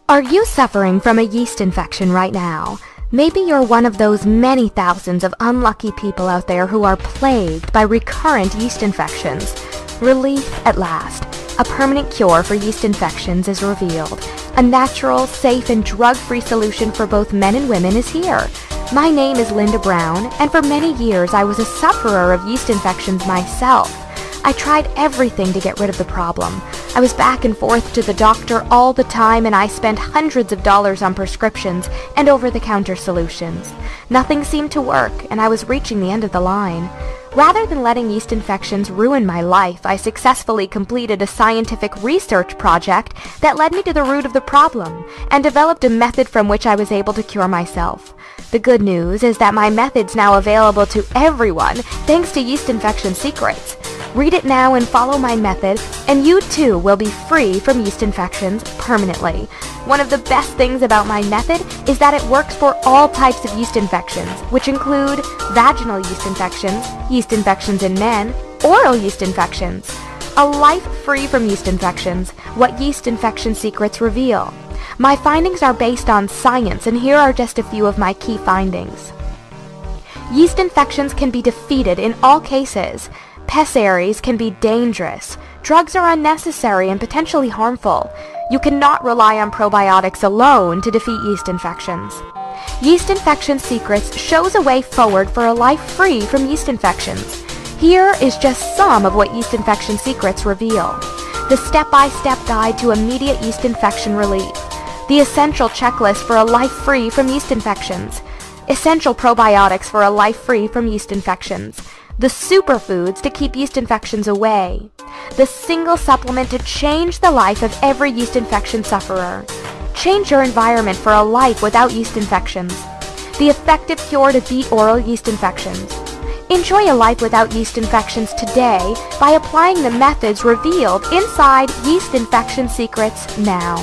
Are you suffering from a yeast infection right now? Maybe you're one of those many thousands of unlucky people out there who are plagued by recurrent yeast infections. Relief at last. A permanent cure for yeast infections is revealed. A natural, safe, and drug-free solution for both men and women is here. My name is Linda Brown, and for many years I was a sufferer of yeast infections myself. I tried everything to get rid of the problem. I was back and forth to the doctor all the time, and I spent hundreds of dollars on prescriptions and over-the-counter solutions. Nothing seemed to work, and I was reaching the end of the line. Rather than letting yeast infections ruin my life, I successfully completed a scientific research project that led me to the root of the problem and developed a method from which I was able to cure myself. The good news is that my method's now available to everyone thanks to Yeast Infection Secrets. Read it now and follow my method, and you too will be free from yeast infections permanently. One of the best things about my method is that it works for all types of yeast infections, which include vaginal yeast infections in men, oral yeast infections. A life free from yeast infections, what Yeast Infection Secrets reveal. My findings are based on science, and here are just a few of my key findings. Yeast infections can be defeated in all cases. Pessaries can be dangerous. Drugs are unnecessary and potentially harmful. You cannot rely on probiotics alone to defeat yeast infections. Yeast Infection Secrets shows a way forward for a life free from yeast infections. Here is just some of what Yeast Infection Secrets reveal. The step-by-step guide to immediate yeast infection relief. The essential checklist for a life free from yeast infections. Essential probiotics for a life free from yeast infections. The superfoods to keep yeast infections away. The single supplement to change the life of every yeast infection sufferer. Change your environment for a life without yeast infections. The effective cure to beat oral yeast infections. Enjoy a life without yeast infections today by applying the methods revealed inside Yeast Infection Secrets now.